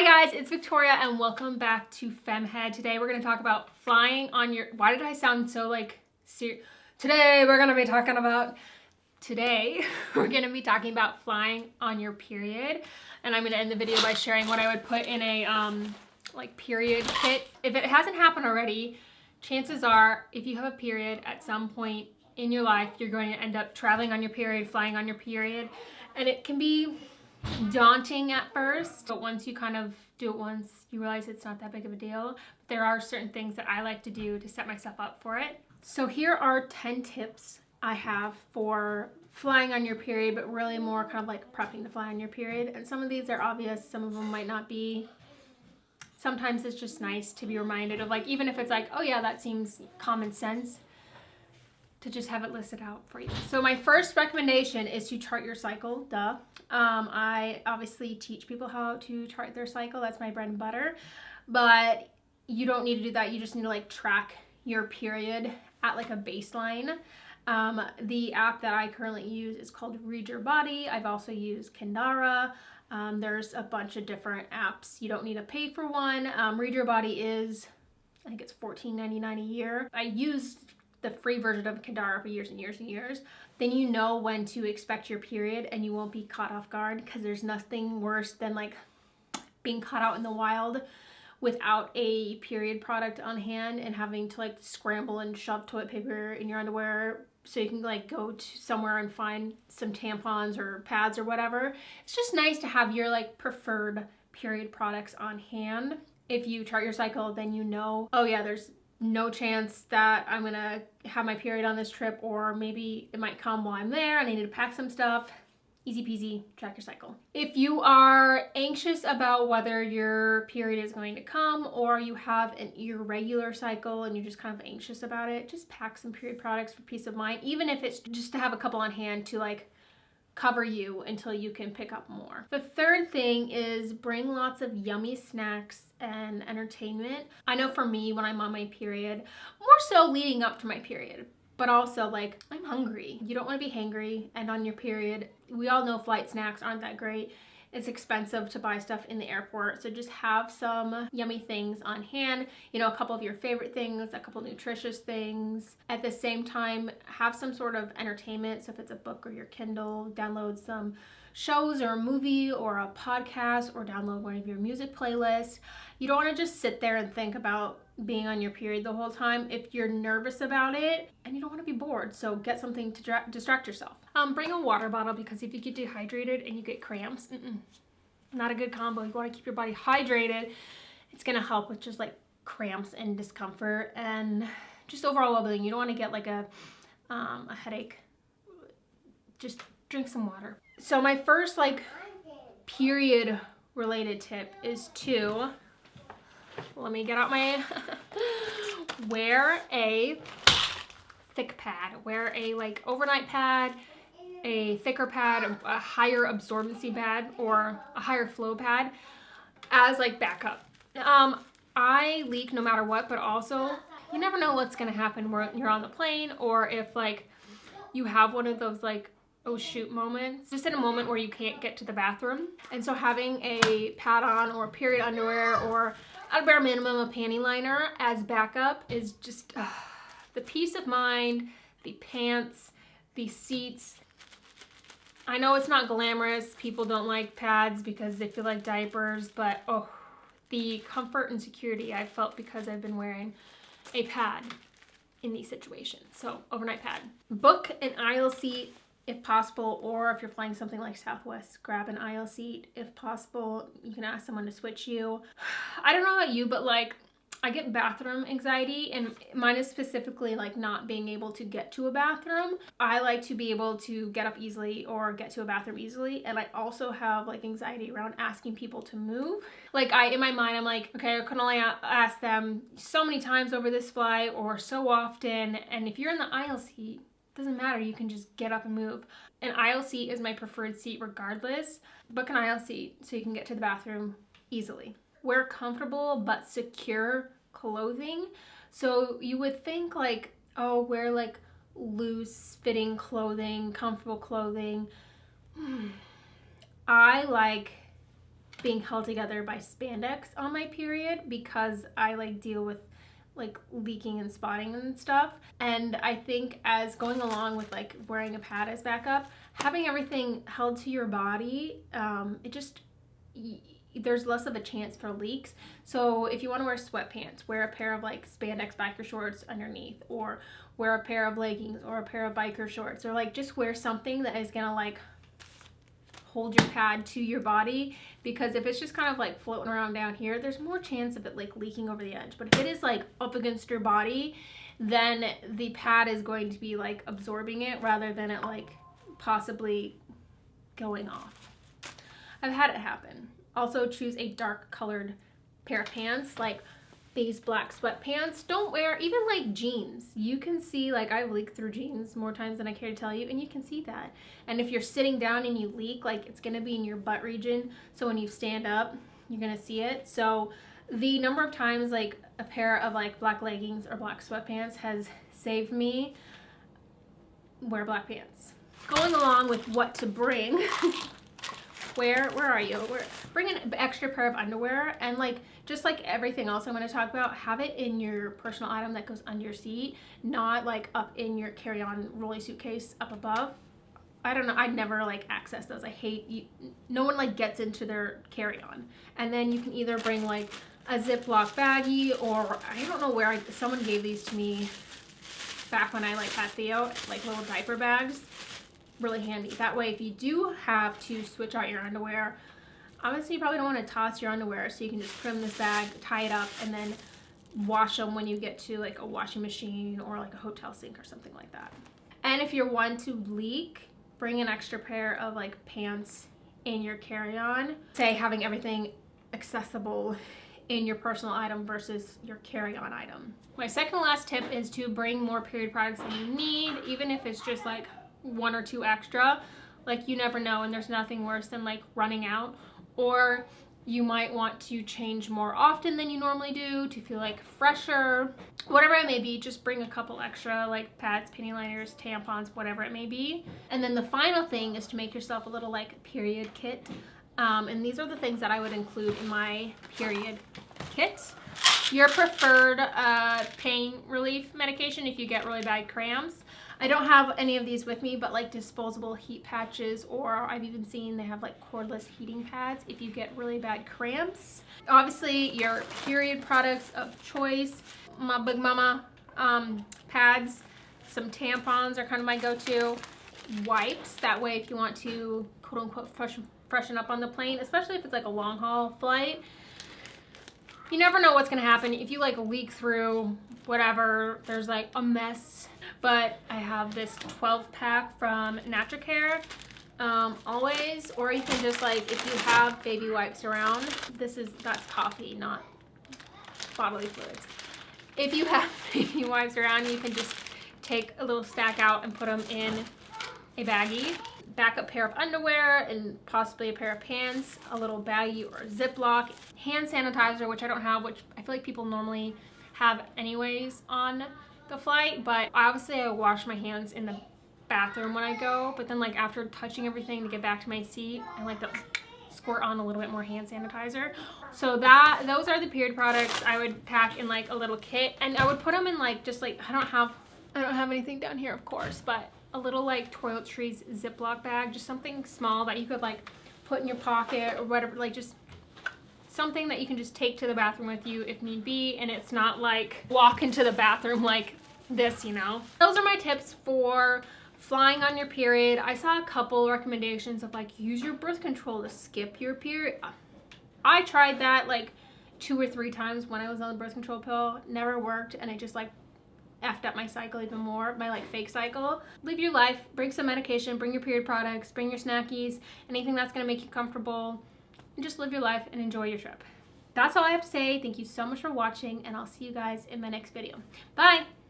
Hi guys, it's Victoria and welcome back to FemmeHead. Today we're going to talk about flying on your... Why did I sound so like... Today we're going to be talking about flying on your period. And I'm going to end the video by sharing what I would put in a like period kit. If it hasn't happened already, chances are if you have a period at some point in your life, you're going to end up traveling on your period, flying on your period. And it can be daunting at first, but once you kind of do it once, you realize it's not that big of a deal. There are certain things that I like to do to set myself up for it. So here are 10 tips I have for flying on your period, but really more kind of like prepping to fly on your period. And some of these are obvious, some of them might not be. Sometimes it's just nice to be reminded of, like, even if it's like, oh yeah, that seems common sense, to just have it listed out for you. So my first recommendation is to chart your cycle, duh. I obviously teach people how to chart their cycle. That's my bread and butter. But you don't need to do that. You just need to like track your period at like a baseline. The app that I currently use is called Read Your Body. I've also used Kendara. There's a bunch of different apps. You don't need to pay for one. Read Your Body is, I think it's $14.99 a year. I used the free version of Kendara for years and years and years. Then you know when to expect your period and you won't be caught off guard, because there's nothing worse than like being caught out in the wild without a period product on hand and having to like scramble and shove toilet paper in your underwear so you can like go to somewhere and find some tampons or pads or whatever. It's just nice to have your like preferred period products on hand. If you chart your cycle, then you know, oh yeah, there's no chance that I'm gonna have my period on this trip, or maybe it might come while I'm there and I need to pack some stuff. Easy peasy, track your cycle. If you are anxious about whether your period is going to come, or you have an irregular cycle and you're just kind of anxious about it, just pack some period products for peace of mind, even if it's just to have a couple on hand to like cover you until you can pick up more. The third thing is bring lots of yummy snacks and entertainment. I know for me, when I'm on my period, more so leading up to my period, but also like I'm hungry. You don't want to be hangry, and on your period, we all know flight snacks aren't that great. It's expensive to buy stuff in the airport, so just have some yummy things on hand. You know, a couple of your favorite things, a couple nutritious things. At the same time, have some sort of entertainment. So if it's a book or your Kindle, download some shows or a movie or a podcast, or download one of your music playlists. You don't want to just sit there and think about being on your period the whole time if you're nervous about it and you don't want to be bored. So get something to distract yourself. Bring a water bottle, because if you get dehydrated and you get cramps, not a good combo. You want to keep your body hydrated. It's going to help with just like cramps and discomfort and just overall well-being. You don't want to get like a headache. Just drink some water. So my first like period related tip is to, let me get out my, wear a thick pad. Wear a like overnight pad, a thicker pad, a higher absorbency pad, or a higher flow pad as like backup. I leak no matter what, but also you never know what's gonna happen when you're on the plane, or if like you have one of those like oh shoot moments, just in a moment where you can't get to the bathroom. And so having a pad on, or period underwear, or at a bare minimum a panty liner as backup is just the peace of mind, the pants, the seats. I know it's not glamorous. People don't like pads because they feel like diapers, but oh, the comfort and security I've felt because I've been wearing a pad in these situations. So overnight pad. Book an aisle seat if possible, or if you're flying something like Southwest, grab an aisle seat if possible. You can ask someone to switch you. I don't know about you, but like I get bathroom anxiety, and mine is specifically like not being able to get to a bathroom. I like to be able to get up easily or get to a bathroom easily, and I also have like anxiety around asking people to move. Like in my mind, I'm like, okay, I can only ask them so many times over this flight or so often, and if you're in the aisle seat, doesn't matter, you can just get up and move. An aisle seat is my preferred seat regardless. Book an aisle seat so you can get to the bathroom easily. Wear comfortable but secure clothing. So you would think like, oh, wear like loose fitting clothing, comfortable clothing. I like being held together by spandex on my period because I like deal with like leaking and spotting and stuff. And I think as going along with like wearing a pad as backup, having everything held to your body, there's less of a chance for leaks. So if you want to wear sweatpants, wear a pair of like spandex biker shorts underneath, or wear a pair of leggings or a pair of biker shorts, or like just wear something that is gonna like hold your pad to your body, because if it's just kind of like floating around down here, there's more chance of it like leaking over the edge. But if it is like up against your body, then the pad is going to be like absorbing it rather than it like possibly going off. I've had it happen. Also, choose a dark colored pair of pants, like these black sweatpants. Don't wear even like jeans. You can see, like, I've leaked through jeans more times than I care to tell you, and you can see that. And if you're sitting down and you leak, like, it's gonna be in your butt region, so when you stand up you're gonna see it. So the number of times like a pair of like black leggings or black sweatpants has saved me, wear black pants. Going along with what to bring, where are you? Bring an extra pair of underwear, and like just like everything else I'm going to talk about, have it in your personal item that goes under your seat, not like up in your carry-on rolly suitcase up above. I don't know, I never like access those. I hate, no one like gets into their carry-on. And then you can either bring like a Ziploc baggie, or I don't know where, someone gave these to me back when I like had Theo, like little diaper bags. Really handy. That way if you do have to switch out your underwear, honestly you probably don't want to toss your underwear, so you can just put them in this bag, tie it up, and then wash them when you get to like a washing machine or like a hotel sink or something like that. And if you're one to leak, bring an extra pair of like pants in your carry-on. Say having everything accessible in your personal item versus your carry-on item. My second to last tip is to bring more period products than you need, even if it's just like 1 or 2 extra. Like, you never know, and there's nothing worse than like running out. Or you might want to change more often than you normally do to feel like fresher. Whatever it may be, just bring a couple extra like pads, panty liners, tampons, whatever it may be. And then the final thing is to make yourself a little like period kit. And these are the things that I would include in my period kit. Your preferred pain relief medication if you get really bad cramps. I don't have any of these with me, but like disposable heat patches, or I've even seen they have like cordless heating pads if you get really bad cramps. Obviously your period products of choice, my big mama pads, some tampons are kind of my go-to. Wipes, that way if you want to quote unquote freshen up on the plane, especially if it's like a long haul flight. You never know what's gonna happen. If you like leak through whatever, there's like a mess. But I have this 12-pack from Natracare always, or you can just like, if you have baby wipes around, that's coffee, not bodily fluids. If you have baby wipes around, you can just take a little stack out and put them in a baggie. Backup pair of underwear and possibly a pair of pants, a little baggie or Ziploc, hand sanitizer, which I don't have, which I feel like people normally have anyways on the flight, but obviously I wash my hands in the bathroom when I go, but then like after touching everything to get back to my seat, I like to squirt on a little bit more hand sanitizer. So those are the period products I would pack in like a little kit, and I would put them in like, just like, I don't have anything down here of course, but a little like toiletries Ziploc bag, just something small that you could like put in your pocket or whatever, like just something that you can just take to the bathroom with you if need be, and it's not like walk into the bathroom like this, you know. Those are my tips for flying on your period. I saw a couple recommendations of like, use your birth control to skip your period. I tried that like 2 or 3 times when I was on the birth control pill. Never worked, and I just like effed up my cycle even more, my like fake cycle. Live your life, bring some medication, bring your period products, bring your snackies, anything that's gonna make you comfortable, and just live your life and enjoy your trip. That's all I have to say. Thank you so much for watching, and I'll see you guys in my next video. Bye!